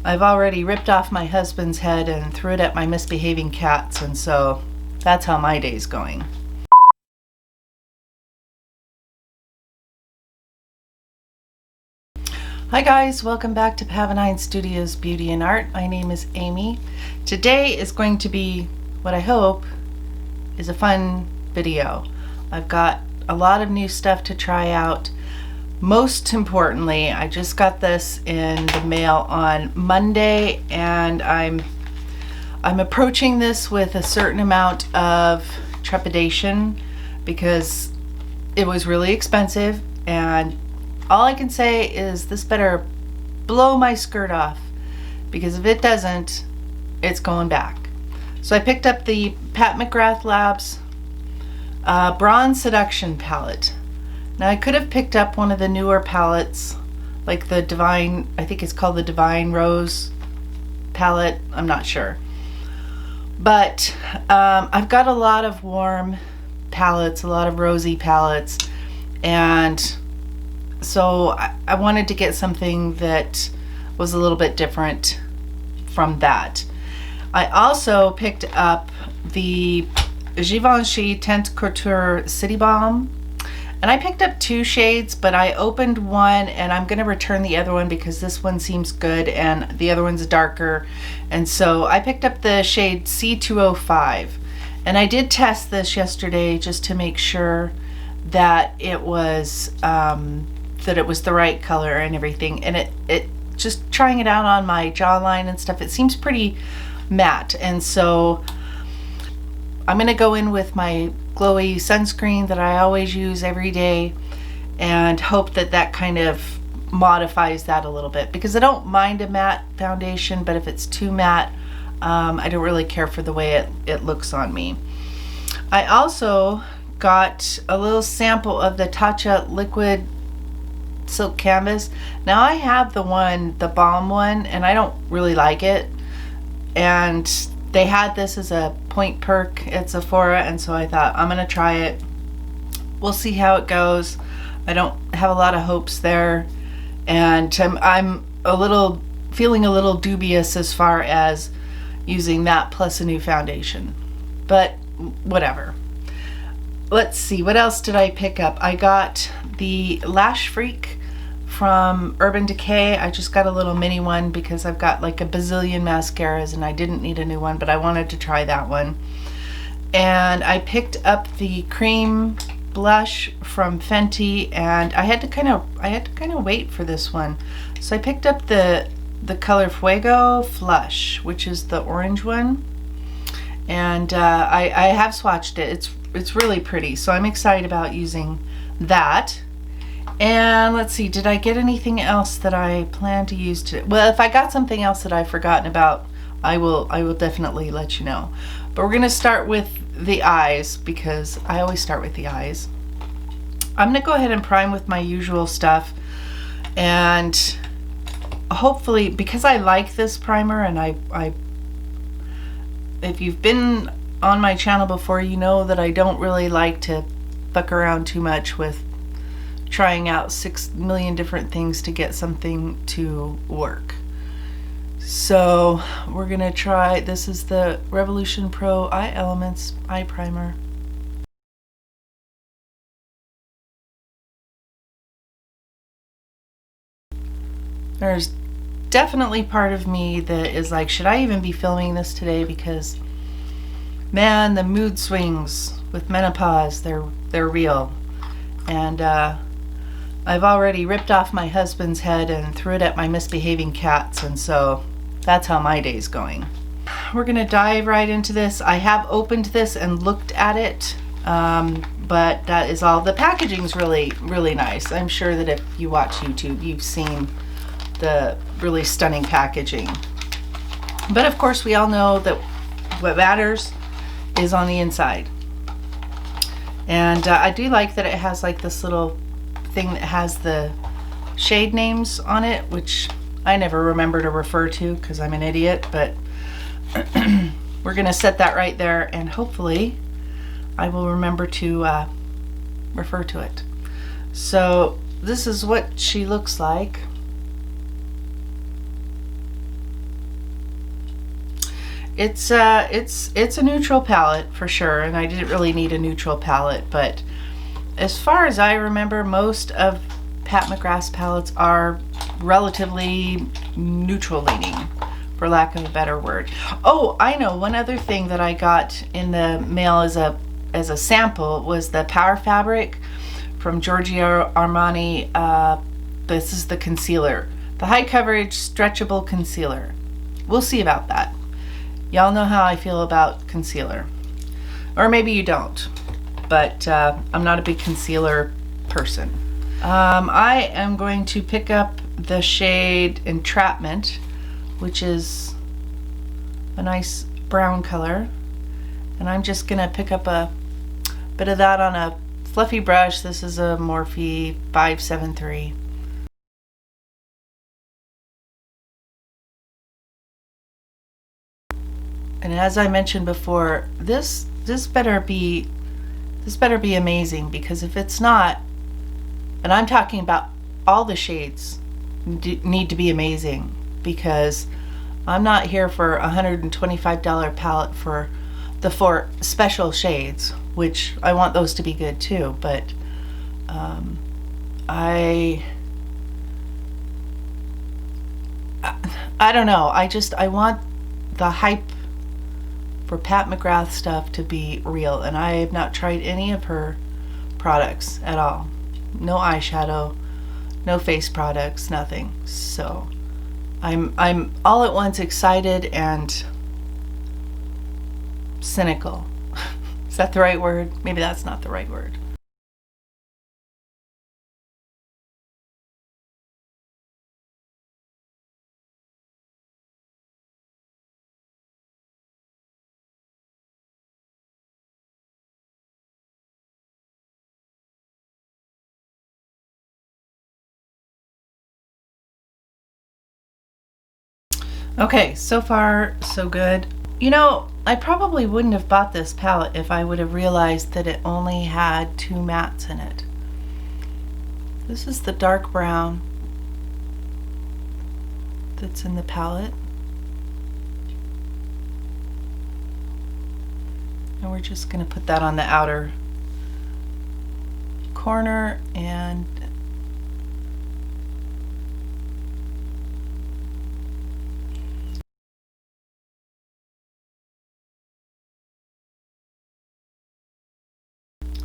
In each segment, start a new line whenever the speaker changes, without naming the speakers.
I've already ripped off my husband's head and threw it at my misbehaving cats, and so that's how my day's going. Hi guys, welcome back to Pavonine Studios Beauty and Art. My name is Amy. Today is going to be what I hope is a fun video. I've got a lot of new stuff to try out. Most importantly, I just got this in the mail on Monday, and I'm approaching this with a certain amount of trepidation because it was really expensive, and all I can say is this better blow my skirt off, because if it doesn't, it's going back. So I picked up the Pat McGrath Labs Bronze Seduction palette. Now I could have picked up one of the newer palettes, like the Divine, I think it's called the Divine Rose palette, I'm not sure. But I've got a lot of warm palettes, a lot of rosy palettes, and so I wanted to get something that was a little bit different from that. I also picked up the Givenchy Teint Couture City Balm, and I picked up two shades, but I opened one and I'm gonna return the other one because this one seems good and the other one's darker. And so I picked up the shade C205, and I did test this yesterday just to make sure that it was the right color and everything. And it just trying it out on my jawline and stuff, it seems pretty matte. And so I'm gonna go in with my glowy sunscreen that I always use every day and hope that that kind of modifies that a little bit, because I don't mind a matte foundation, but if it's too matte, I don't really care for the way it looks on me. I also got a little sample of the Tatcha liquid silk canvas. Now I have the Balm one, and I don't really like it, and they had this as a point perk at Sephora, and so I thought I'm gonna try it. We'll see how it goes. I don't have a lot of hopes there, and I'm feeling a little dubious as far as using that plus a new foundation, but whatever. Let's see, what else did I pick up? I got the Lash Freak from Urban Decay. I just got a little mini one because I've got like a bazillion mascaras and I didn't need a new one, but I wanted to try that one. And I picked up the cream blush from Fenty, and I had to kind of wait for this one. So I picked up the color Fuego Flush, which is the orange one, and I have swatched it. It's really pretty, so I'm excited about using that. And let's see, did I get anything else that I plan to use today? Well, if I got something else that I've forgotten about, I will definitely let you know. But we're gonna start with the eyes, because I always start with the eyes. I'm gonna go ahead and prime with my usual stuff, and hopefully, because I like this primer, and if you've been on my channel before, you know that I don't really like to fuck around too much with trying out 6 million different things to get something to work. So we're gonna try, this is the Revolution Pro Eye Elements Eye Primer. There's definitely part of me that is like, should I even be filming this today? Because man, the mood swings with menopause, they're real. And I've already ripped off my husband's head and threw it at my misbehaving cats, and so that's how my day's going. We're gonna dive right into this. I have opened this and looked at it, but that is all. The packaging's really, really nice. I'm sure that if you watch YouTube, you've seen the really stunning packaging. But of course, we all know that what matters is on the inside. And I do like that it has like this little thing that has the shade names on it, which I never remember to refer to because I'm an idiot, but we're gonna set that right there, and hopefully I will remember to refer to it. So this is what she looks like. It's a neutral palette for sure, and I didn't really need a neutral palette, but as far as I remember, most of Pat McGrath's palettes are relatively neutral leaning, for lack of a better word. Oh, I know, one other thing that I got in the mail as a sample was the Power Fabric from Giorgio Armani. This is the concealer, the high coverage stretchable concealer. We'll see about that. Y'all know how I feel about concealer, or maybe you don't, but I'm not a big concealer person. I am going to pick up the shade Entrapment, which is a nice brown color, and I'm just gonna pick up a bit of that on a fluffy brush. This is a Morphe 573. And as I mentioned before, this better be amazing, because if it's not, and I'm talking about all the shades need to be amazing, because I'm not here for a $125 palette for the 4 special shades, which I want those to be good too, but I don't know. I want the hype for Pat McGrath stuff to be real, and I have not tried any of her products at all. No eyeshadow, no face products, nothing. So I'm all at once excited and cynical. Is that the right word? Maybe that's not the right word. Okay, so far so good. You know, I probably wouldn't have bought this palette if I would have realized that it only had 2 mattes in it. This is the dark brown that's in the palette. And we're just going to put that on the outer corner, and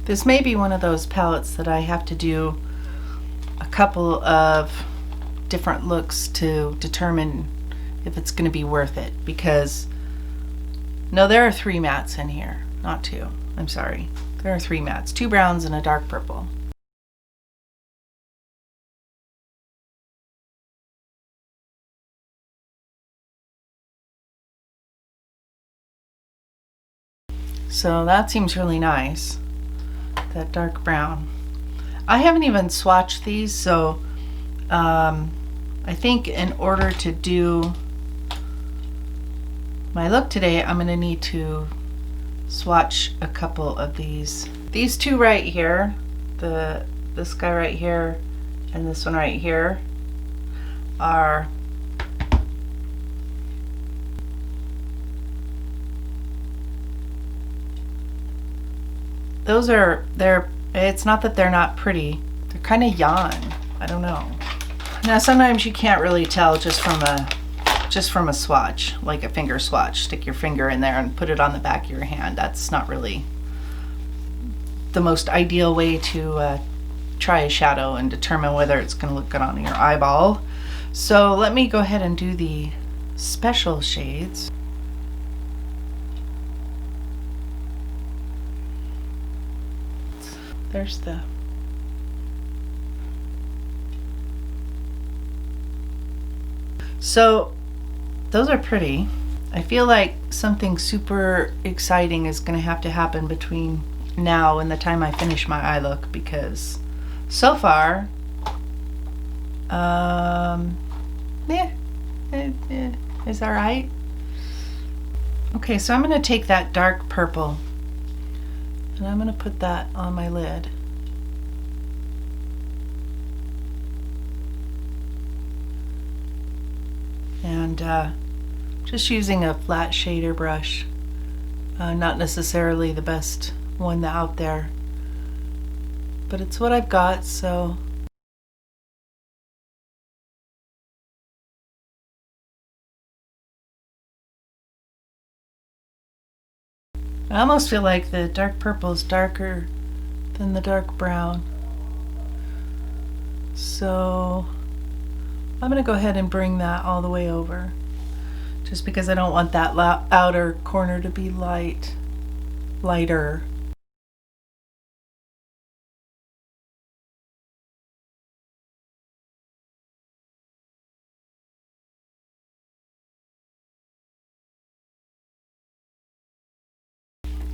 this may be one of those palettes that I have to do a couple of different looks to determine if it's going to be worth it, because no, there are 3 mattes in here, not 2. I'm sorry. There are 3 mattes, 2 browns and a dark purple. So that seems really nice, that dark brown. I haven't even swatched these, so I think in order to do my look today, I'm going to need to swatch a couple of these. These 2 right here, this guy right here and this one right here, are it's not that they're not pretty, they're kind of yawn. I don't know. Now sometimes you can't really tell just from a swatch, like a finger swatch. Stick your finger in there and put it on the back of your hand. That's not really the most ideal way to try a shadow and determine whether it's going to look good on your eyeball. So let me go ahead and do the special shades. There's the so those are pretty. I feel like something super exciting is going to have to happen between now and the time I finish my eye look, because so far is all right. Okay, so I'm going to take that dark purple and I'm going to put that on my lid. And Just using a flat shader brush. Not necessarily the best one out there, but it's what I've got, so. I almost feel like the dark purple is darker than the dark brown. So I'm going to go ahead and bring that all the way over, just because I don't want that outer corner to be lighter.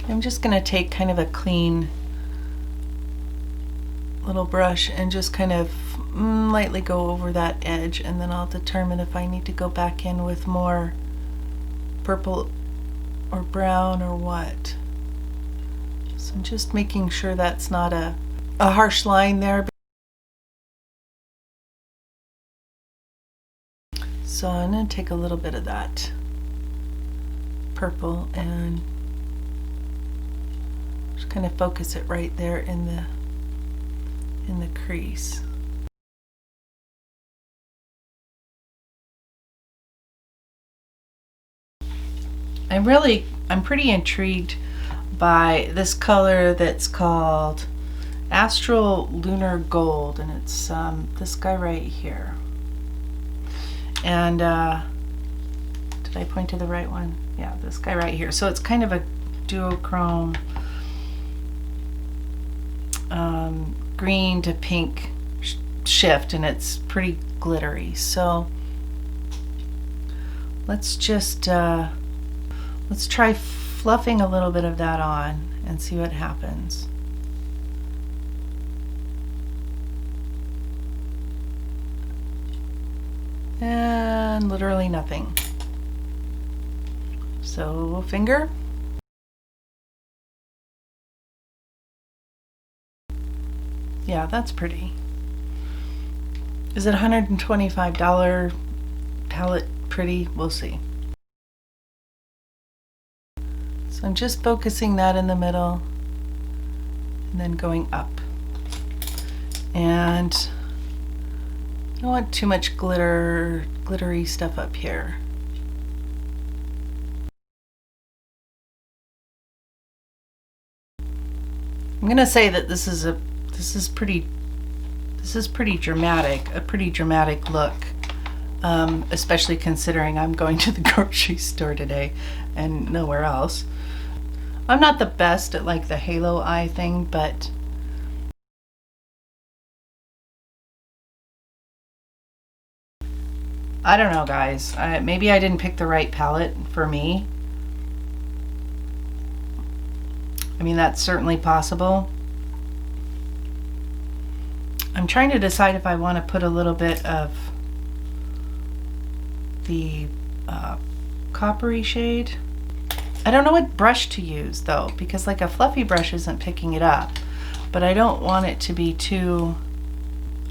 I'm just going to take kind of a clean little brush and just kind of lightly go over that edge, and then I'll determine if I need to go back in with more purple or brown or what. So I'm just making sure that's not a harsh line there. So I'm going to take a little bit of that purple and just kind of focus it right there in the crease. I'm pretty intrigued by this color that's called Astral Lunar Gold, and it's this guy right here. And did I point to the right one? Yeah, this guy right here. So it's kind of a duochrome green to pink shift, and it's pretty glittery. So let's just let's try fluffing a little bit of that on and see what happens. And literally nothing. So finger. Yeah, that's pretty. Is it $125 palette pretty? We'll see. So I'm just focusing that in the middle and then going up. And I don't want too much glittery stuff up here. I'm gonna say that this is pretty dramatic, a pretty dramatic look, especially considering I'm going to the grocery store today and nowhere else. I'm not the best at like the halo eye thing, but I don't know, guys. Maybe I didn't pick the right palette for me. I mean, that's certainly possible. I'm trying to decide if I want to put a little bit of the coppery shade. I don't know what brush to use though, because like a fluffy brush isn't picking it up, but I don't want it to be too,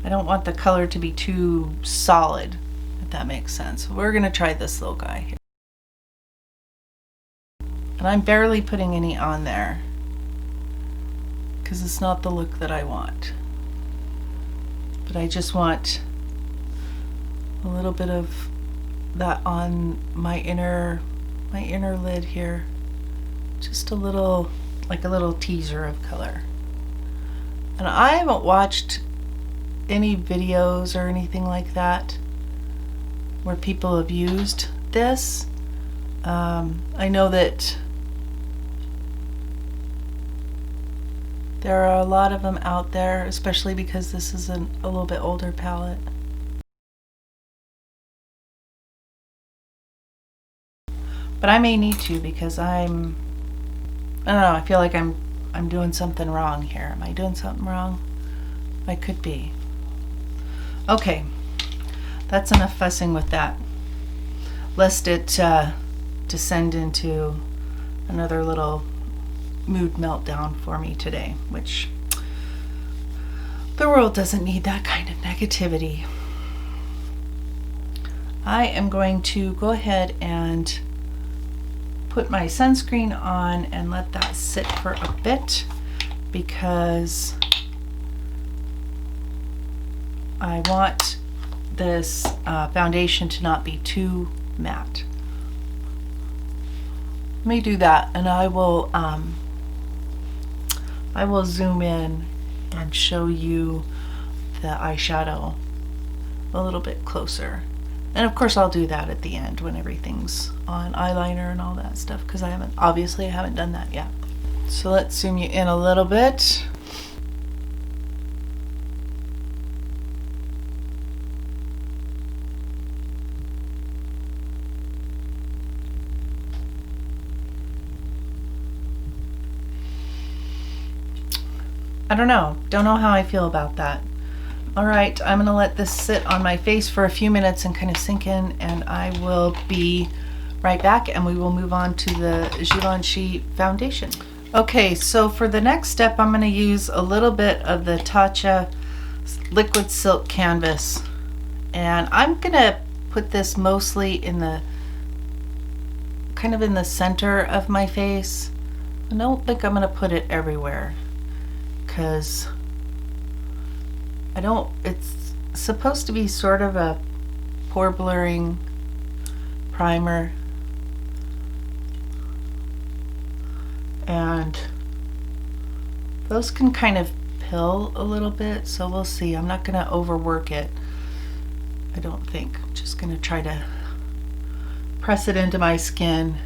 I don't want the color to be too solid, if that makes sense. We're gonna try this little guy here. And I'm barely putting any on there because it's not the look that I want. But I just want a little bit of that on my inner lid here. Just a little, like a little teaser of color. And I haven't watched any videos or anything like that where people have used this. I know that there are a lot of them out there, especially because this is a little bit older palette. But I may need to, because I don't know, I feel like I'm doing something wrong here. Am I doing something wrong? I could be. Okay, that's enough fussing with that. Lest it descend into another little mood meltdown for me today, which the world doesn't need that kind of negativity. I am going to go ahead and put my sunscreen on and let that sit for a bit, because I want this foundation to not be too matte. Let me do that, and I will zoom in and show you the eyeshadow a little bit closer. And of course I'll do that at the end when everything's on, eyeliner and all that stuff, because I haven't done that yet. So let's zoom you in a little bit. I don't know how I feel about that. All right, I'm gonna let this sit on my face for a few minutes and kind of sink in, and I will be right back, and we will move on to the Givenchy foundation. Okay, so for the next step, I'm gonna use a little bit of the Tatcha liquid silk canvas, and I'm gonna put this mostly in the kind of in the center of my face. I don't think I'm gonna put it everywhere, because it's supposed to be sort of a pore blurring primer, and those can kind of pill a little bit, so we'll see. I'm not gonna overwork it, I don't think. I'm just gonna try to press it into my skin.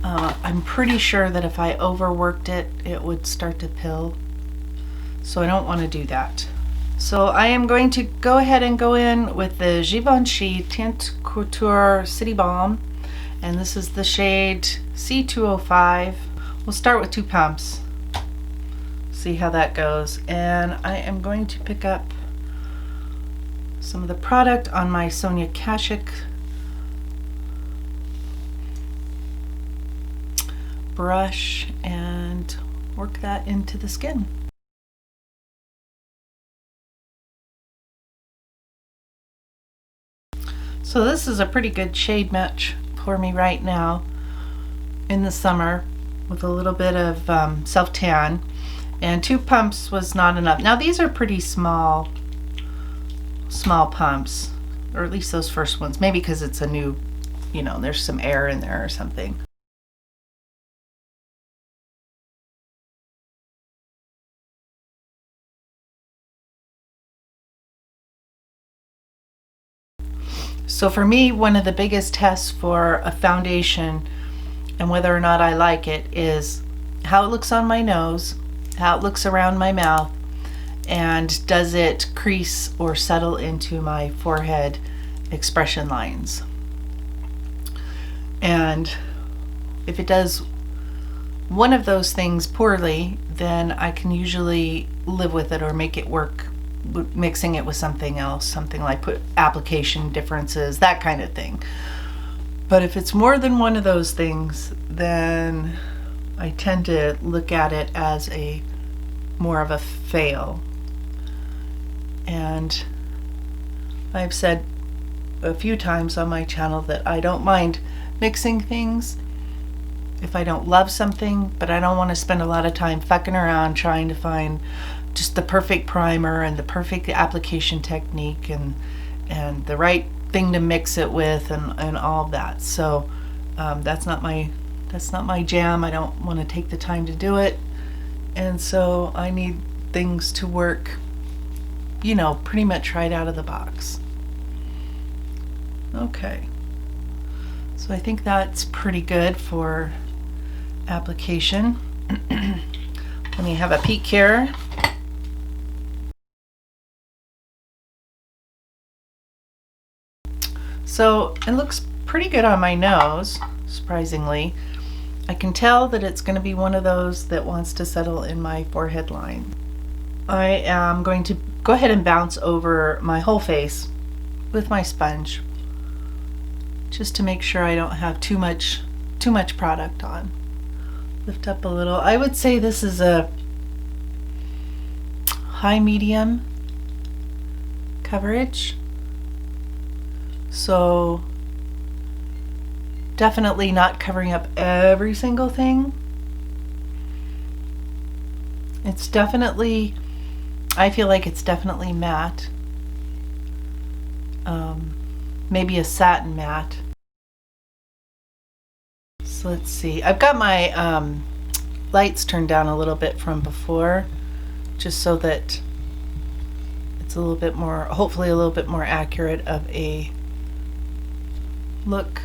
I'm pretty sure that if I overworked it, it would start to pill, so I don't want to do that. So I am going to go ahead and go in with the Givenchy Teint Couture City Balm, and this is the shade C205. We'll start with 2 pumps, see how that goes, and I am going to pick up some of the product on my Sonia Kashuk brush and work that into the skin. So this is a pretty good shade match for me right now in the summer, with a little bit of self-tan, and 2 pumps was not enough. Now these are pretty small pumps, or at least those first ones, maybe because it's a new, there's some air in there or something. So for me, one of the biggest tests for a foundation and whether or not I like it is how it looks on my nose, how it looks around my mouth, and does it crease or settle into my forehead expression lines. And if it does one of those things poorly, then I can usually live with it or make it work, mixing it with something else, something like put application differences, that kind of thing. But if it's more than one of those things, then I tend to look at it as more of a fail. And I've said a few times on my channel that I don't mind mixing things if I don't love something, but I don't want to spend a lot of time fucking around trying to find just the perfect primer and the perfect application technique and the right thing to mix it with and all of that. So that's not my jam. I don't want to take the time to do it, and so I need things to work, pretty much right out of the box. Okay, so I think that's pretty good for application. Let me have a peek here. So it looks pretty good on my nose, surprisingly. I can tell that it's going to be one of those that wants to settle in my forehead line. I am going to go ahead and bounce over my whole face with my sponge, just to make sure I don't have too much product on. Lift up a little. I would say this is a high medium coverage. So Definitely not covering up every single thing. It's definitely, I feel like it's definitely matte. Maybe a satin matte. So let's see. I've got my lights turned down a little bit from before, just so that it's a little bit more, hopefully a little bit more accurate of a look.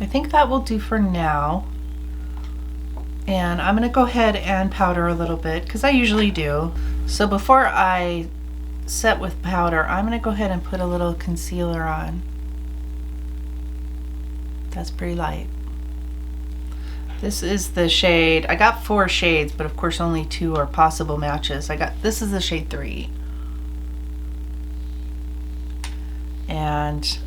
I think that will do for now. And I'm going to go ahead and powder a little bit because I usually do. So before I set with powder, I'm going to go ahead and put a little concealer on. That's pretty light. This is the shade, I got 4 shades, but of course only 2 are possible matches. This is the shade 3. And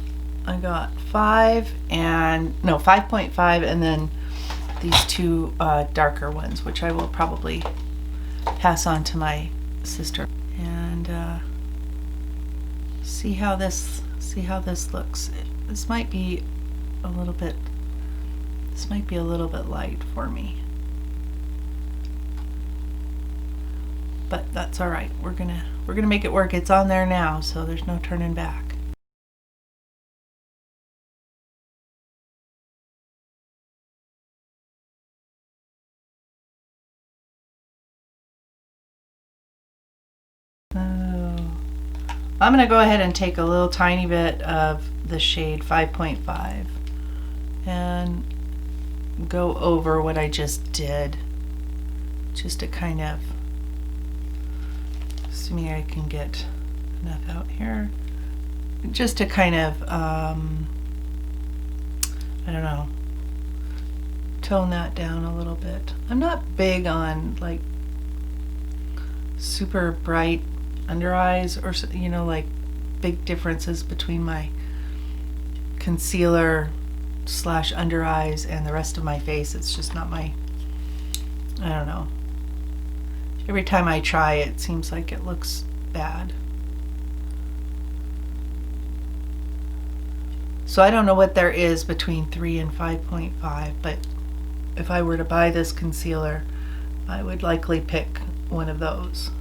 I got 5.5, and then these 2 darker ones, which I will probably pass on to my sister. And see how this looks. This might be a little bit light for me, but that's all right. We're gonna make it work. It's on there now, so there's no turning back. I'm going to go ahead and take a little tiny bit of the shade 5.5 and go over what I just did, just to kind of, assuming I can get enough out here, just to kind of, I don't know, tone that down a little bit. I'm not big on like super bright under eyes, or you know, like big differences between my concealer / under eyes and the rest of my face. It's just not my, I don't know, every time I try it seems like it looks bad. So I don't know what there is between 3 and 5.5, but if I were to buy this concealer, I would likely pick one of those.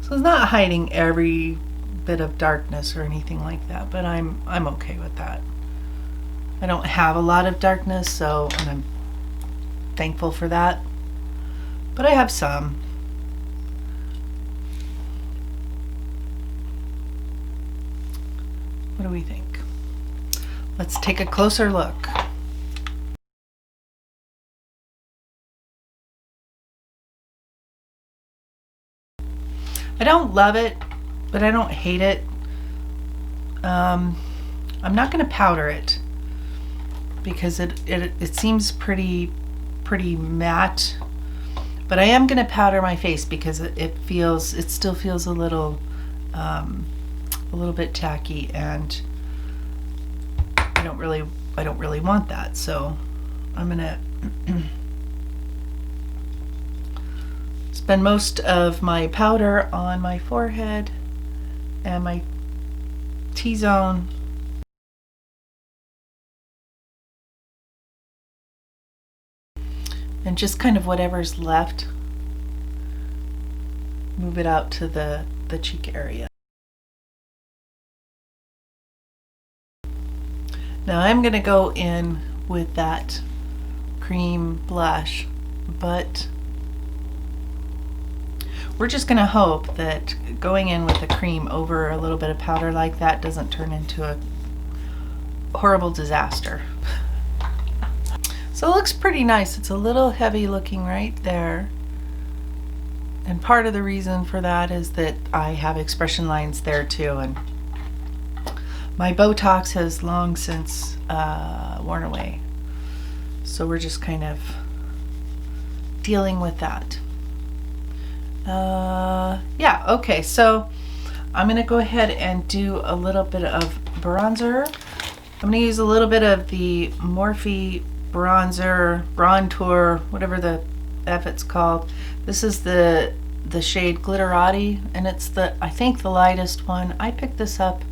So it's not hiding every bit of darkness or anything like that, but I'm okay with that. I don't have a lot of darkness, so, and I'm thankful for that, but I have some. What do we think? Let's take a closer look. I don't love it, but I don't hate it. I'm not going to powder it because it seems pretty matte, but I am going to powder my face because it still feels a little bit tacky, and I don't really want that. So I'm going to spend most of my powder on my forehead and my T-zone. And just kind of whatever's left, move it out to the cheek area. Now I'm going to go in with that cream blush, but we're just going to hope that going in with the cream over a little bit of powder like that doesn't turn into a horrible disaster. So it looks pretty nice. It's a little heavy looking right there. And part of the reason for that is that I have expression lines there too, and my Botox has long since worn away. So we're just kind of dealing with that. Yeah, okay, so I'm gonna go ahead and do a little bit of bronzer, I'm going to use a little bit of the Morphe bronzer, Brontour, whatever the F it's called. This is the shade Glitterati, and it's I think the lightest one. I picked this up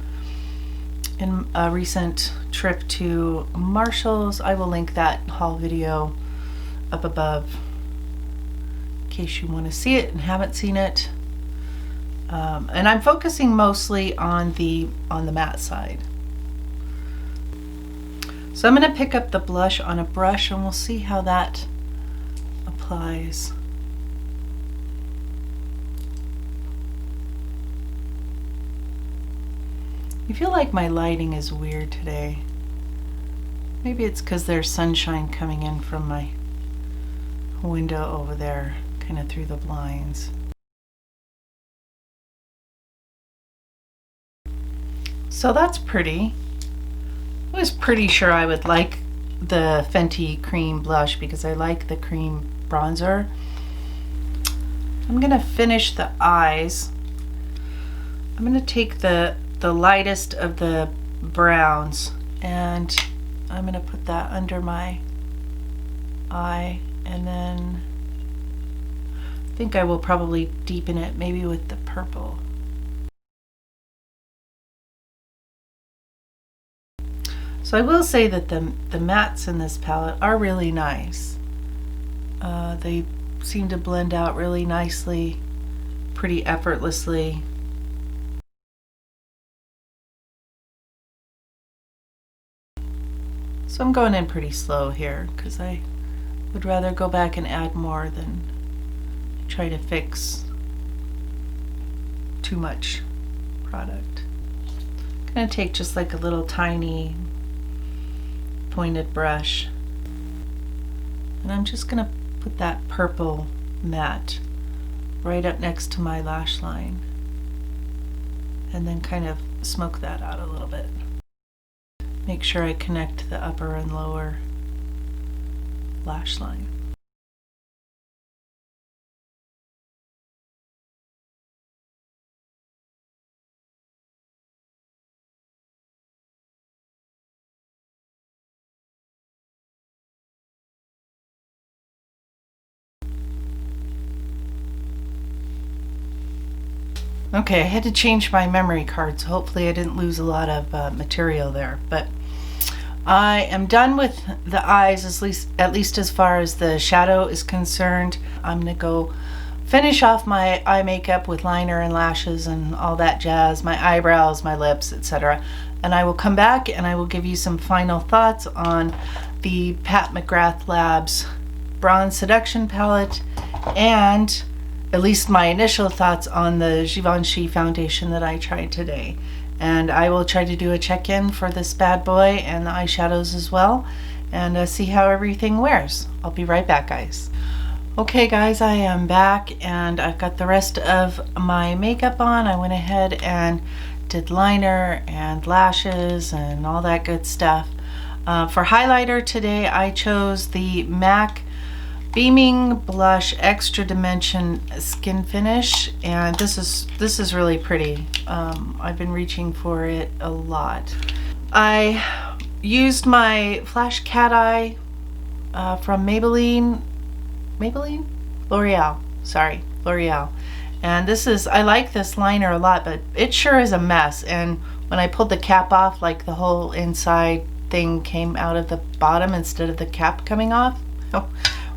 in a recent trip to Marshall's. I will link that haul video up above in case you want to see it and haven't seen it. And I'm focusing mostly on the matte side. So I'm going to pick up the blush on a brush and we'll see how that applies. I feel like my lighting is weird today. Maybe it's because there's sunshine coming in from my window over there, kind of through the blinds. So that's pretty. I was pretty sure I would like the Fenty cream blush because I like the cream bronzer. I'm gonna finish the eyes. I'm gonna take the lightest of the browns and I'm gonna put that under my eye, and then I think I will probably deepen it maybe with the purple. So I will say that the mattes in this palette are really nice. They seem to blend out really nicely, pretty effortlessly. So I'm going in pretty slow here because I would rather go back and add more than try to fix too much product. I'm going to take just like a little tiny pointed brush, and I'm just going to put that purple matte right up next to my lash line and then kind of smoke that out a little bit. Make sure I connect the upper and lower lash line. Okay, I had to change my memory card, so hopefully I didn't lose a lot of material there. But I am done with the eyes, at least as far as the shadow is concerned. I'm gonna go finish off my eye makeup with liner and lashes and all that jazz, my eyebrows, my lips, etc. And I will come back and I will give you some final thoughts on the Pat McGrath Labs Bronze Seduction palette, and at least my initial thoughts on the Givenchy foundation that I tried today. And I will try to do a check-in for this bad boy and the eyeshadows as well, and see how everything wears. I'll be right back, guys. Okay guys, I am back and I've got the rest of my makeup on. I went ahead and did liner and lashes and all that good stuff. For highlighter today, I chose the MAC Beaming Blush Extra Dimension Skin Finish, and this is really pretty. I've been reaching for it a lot. I used my Flash Cat Eye from L'Oreal, and I like this liner a lot, but it sure is a mess. And when I pulled the cap off, like the whole inside thing came out of the bottom instead of the cap coming off. Oh,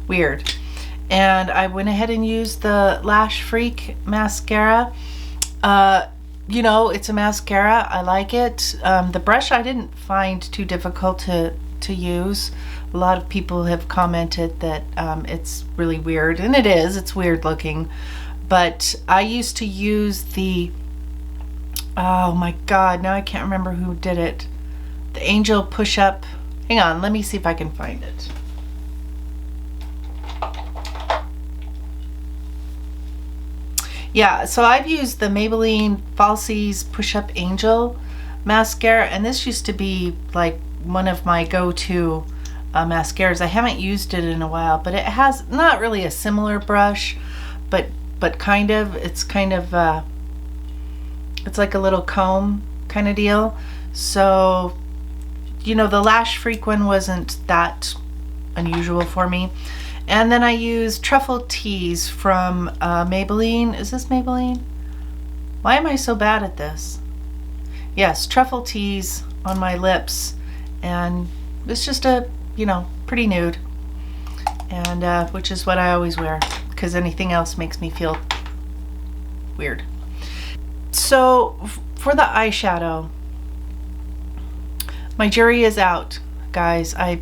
weird. And I went ahead and used the Lash Freak mascara. You know, it's a mascara. I like it. The brush I didn't find too difficult to use. A lot of people have commented that it's really weird, and it is. It's weird looking. But I used to use the, oh my god, now I can't remember who did it. The Angel Push Up. Hang on, let me see if I can find it. Yeah, so I've used the Maybelline Falsies Push Up Angel mascara, and this used to be like one of my go-to mascaras. I haven't used it in a while, but it has not really a similar brush, but kind of. It's kind of it's like a little comb kind of deal. So you know, the Lash Freak one wasn't that unusual for me. And then I used Truffle Tease from Maybelline. Is this Maybelline? Why am I so bad at this? Yes, Truffle Tease on my lips, and it's just a, you know, pretty nude, and which is what I always wear, because anything else makes me feel weird. So for the eyeshadow, my jury is out, guys. I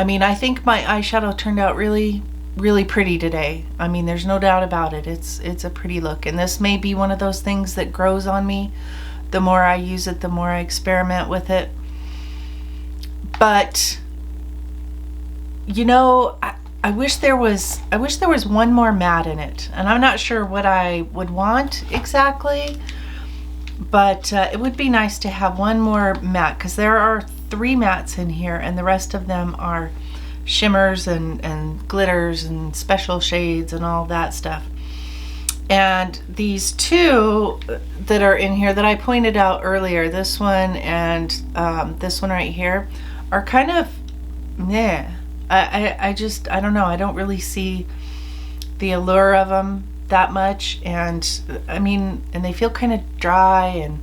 mean, I think my eyeshadow turned out really, really pretty today. I mean, there's no doubt about it. It's a pretty look, and this may be one of those things that grows on me. The more I use it, the more I experiment with it. But you know, I wish there was one more matte in it, and I'm not sure what I would want exactly, but it would be nice to have one more matte, because there are 3 mattes in here, and the rest of them are shimmers and glitters and special shades and all that stuff. And these 2 that are in here that I pointed out earlier, this one and this one right here, are kind of meh. I don't know, I don't really see the allure of them that much, and I mean, and they feel kind of dry, and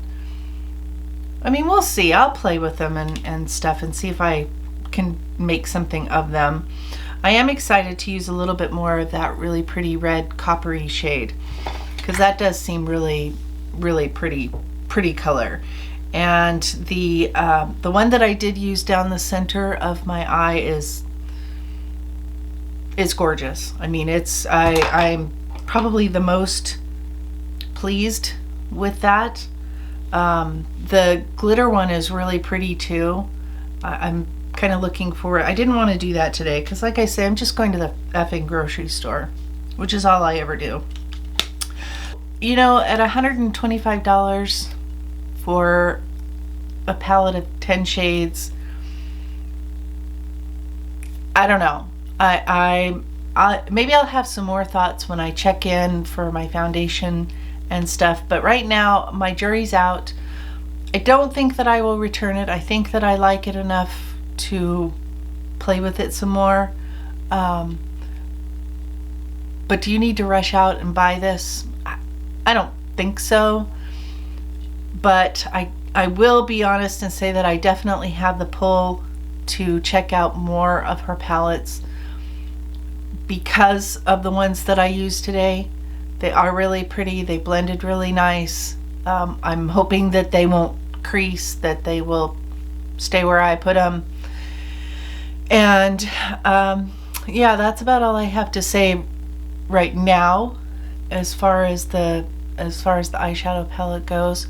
I mean, we'll see. I'll play with them and stuff and see if I can make something of them. I am excited to use a little bit more of that really pretty red coppery shade, because that does seem really, really pretty color. And the one that I did use down the center of my eye is gorgeous. I mean, I'm probably the most pleased with that. The glitter one is really pretty too. I'm kind of looking forward. I didn't want to do that today because, like I say, I'm just going to the effing grocery store, which is all I ever do. You know, at $125 for a palette of 10 shades, I don't know. I maybe I'll have some more thoughts when I check in for my foundation and stuff, but right now my jury's out. I don't think that I will return it. I think that I like it enough to play with it some more. But do you need to rush out and buy this? I don't think so, but I will be honest and say that I definitely have the pull to check out more of her palettes because of the ones that I used today. They are really pretty. They blended really nice. I'm hoping that they won't crease, that they will stay where I put them. And yeah, that's about all I have to say right now as far as the eyeshadow palette goes.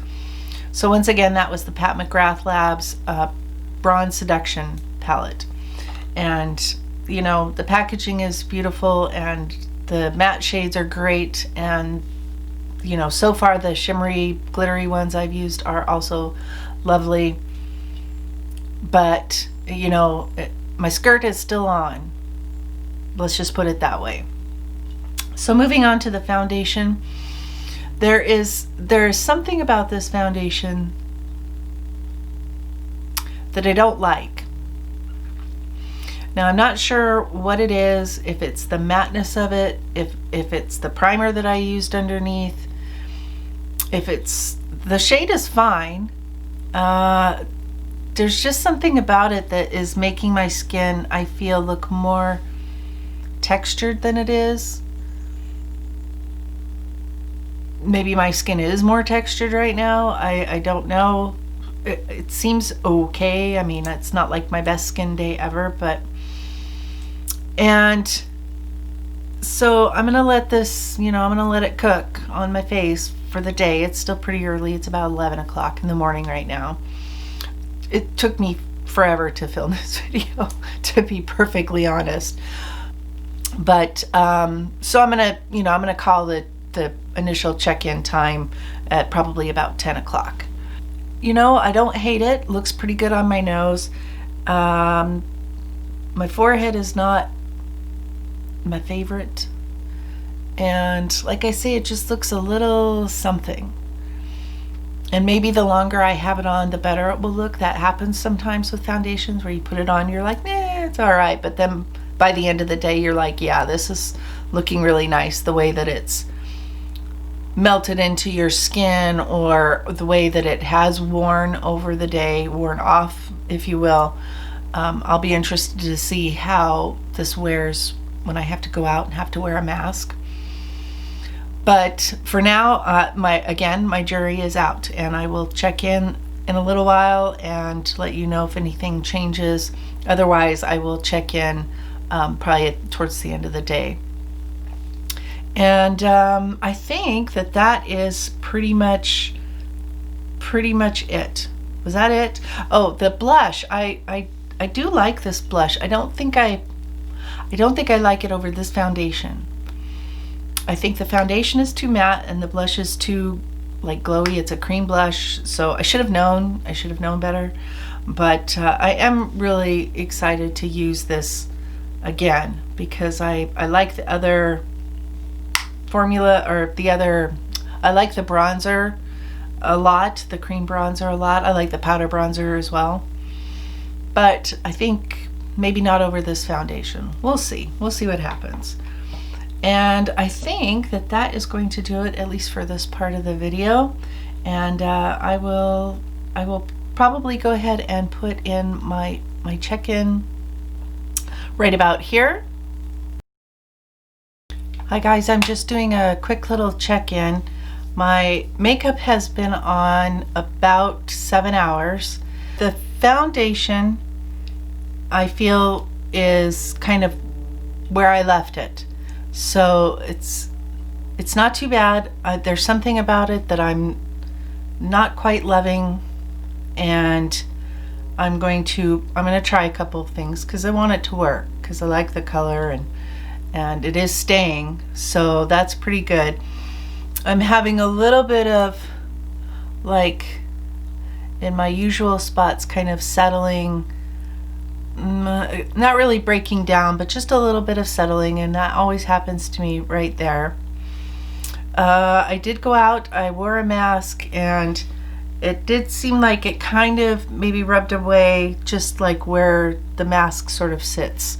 So once again, that was the Pat McGrath Labs Bronze Seduction palette. And you know, the packaging is beautiful and the matte shades are great, and you know, so far the shimmery glittery ones I've used are also lovely. But you know, my skirt is still on, let's just put it that way. So moving on to the foundation, there is something about this foundation that I don't like. Now, I'm not sure what it is, if it's the matteness of it, if it's the primer that I used underneath, if it's the shade is fine. There's just something about it that is making my skin, I feel, look more textured than it is. Maybe my skin is more textured right now. I don't know. It seems okay. I mean, it's not like my best skin day ever, but and so I'm gonna let this, you know, I'm gonna let it cook on my face for the day. It's still pretty early. It's about 11 o'clock in the morning right now. It took me forever to film this video, to be perfectly honest. But so I'm gonna call the initial check-in time at probably about 10 o'clock. You know, I don't hate it. Looks pretty good on my nose. My forehead is not my favorite, and like I say, it just looks a little something. And maybe the longer I have it on, the better it will look. That happens sometimes with foundations where you put it on, you're like, nah, it's all right. But then by the end of the day, you're like, yeah, this is looking really nice. The way that it's melted into your skin, or the way that it has worn over the day, worn off, if you will. I'll be interested to see how this wears when I have to go out and have to wear a mask. But for now, my jury is out, and I will check in a little while and let you know if anything changes. Otherwise, I will check in probably towards the end of the day. And I think that is pretty much it. Was that it? Oh, the blush. I do like this blush. I don't think I like it over this foundation. I think the foundation is too matte and the blush is too like glowy. It's a cream blush, so I should have known better. But I am really excited to use this again because I like the other formula, or I like the bronzer a lot, the cream bronzer a lot. I like the powder bronzer as well, but I think maybe not over this foundation. We'll see what happens. And I think that is going to do it, at least for this part of the video. And I will probably go ahead and put in my check-in right about here. Hi guys, I'm just doing a quick little check-in. My makeup has been on about 7 hours. The foundation, I feel, is kind of where I left it. So it's not too bad. There's something about it that I'm not quite loving, and I'm going to try a couple of things because I want it to work, because I like the color, and it is staying, so that's pretty good. I'm having a little bit of, like, in my usual spots, kind of settling, not really breaking down, but just a little bit of settling, and that always happens to me right there. I did go out, I wore a mask, and it did seem like it kind of maybe rubbed away just like where the mask sort of sits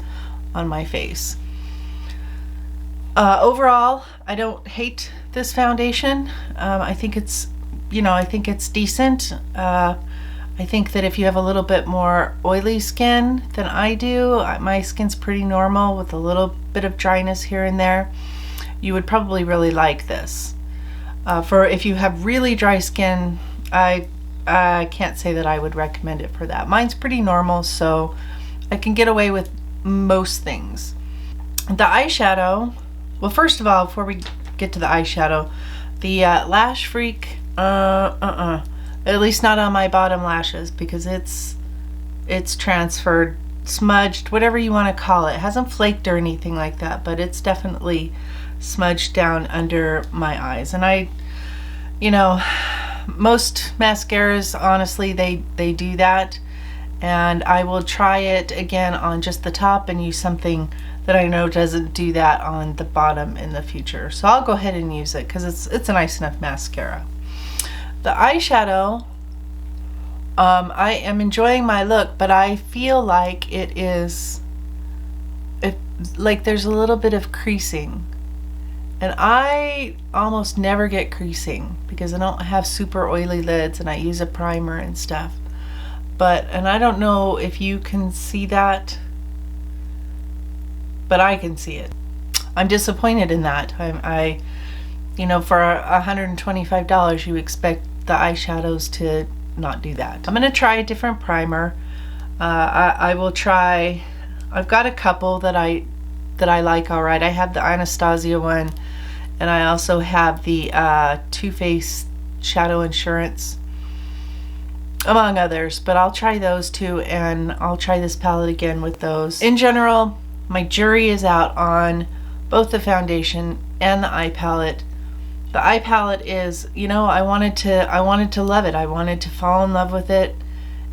on my face. Overall, I don't hate this foundation. I think it's, I think it's decent. I think that if you have a little bit more oily skin than I do, my skin's pretty normal with a little bit of dryness here and there, you would probably really like this. For if you have really dry skin, I can't say that I would recommend it for that. Mine's pretty normal, so I can get away with most things. The eyeshadow, well, first of all, before we get to the eyeshadow, the Lash Freak, at least not on my bottom lashes, because it's transferred, smudged, whatever you want to call it. It hasn't flaked or anything like that, but it's definitely smudged down under my eyes. And most mascaras, honestly, they do that, and I will try it again on just the top and use something that I know doesn't do that on the bottom in the future. So I'll go ahead and use it because it's a nice enough mascara. The eyeshadow, I am enjoying my look, but I feel like there's a little bit of creasing. And I almost never get creasing because I don't have super oily lids and I use a primer and stuff. And I don't know if you can see that, but I can see it. I'm disappointed in that. For $125, you expect the eyeshadows to not do that. I'm gonna try a different primer. I will try, I've got a couple that I like all right. I have the Anastasia one, and I also have the Too Faced Shadow Insurance, among others, but I'll try those too, and I'll try this palette again with those. In general, my jury is out on both the foundation and the eye palette. The eye palette is, I wanted to love it. I wanted to fall in love with it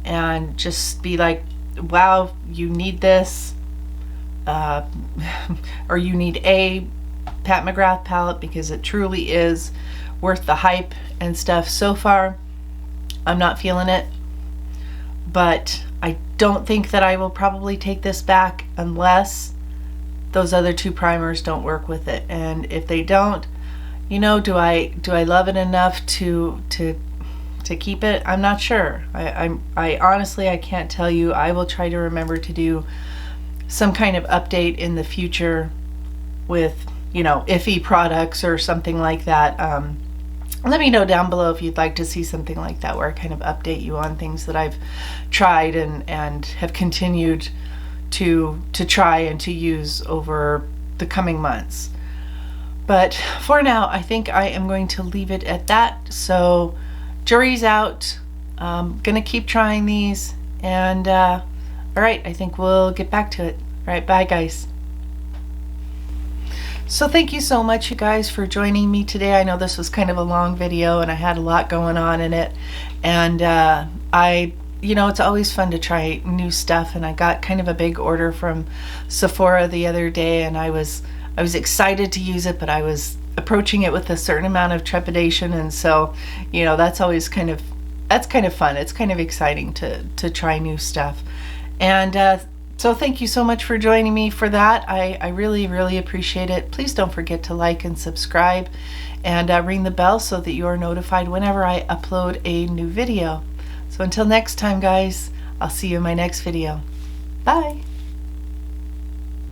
and just be like, wow, you need this. Or you need a Pat McGrath palette because it truly is worth the hype and stuff. So far, I'm not feeling it. But I don't think that I will probably take this back unless those other two primers don't work with it. And if they don't, you know, do I love it enough to keep it? I'm not sure. I honestly, I can't tell you. I will try to remember to do some kind of update in the future with, you know, iffy products or something like that. Let me know down below if you'd like to see something like that, where I kind of update you on things that I've tried and have continued to try and to use over the coming months. But for now, I think I am going to leave it at that. So jury's out. Gonna keep trying these, and all right, I think we'll get back to it. All right, bye guys. So thank you so much, you guys, for joining me today. I know this was kind of a long video and I had a lot going on in it, and you know, it's always fun to try new stuff, and I got kind of a big order from Sephora the other day, and I was excited to use it, but I was approaching it with a certain amount of trepidation, and so, you know, that's always kind of fun. It's kind of exciting to try new stuff. And so thank you so much for joining me for that. I really appreciate it. Please don't forget to like and subscribe, and ring the bell so that you are notified whenever I upload a new video. So until next time, guys, I'll see you in my next video. Bye.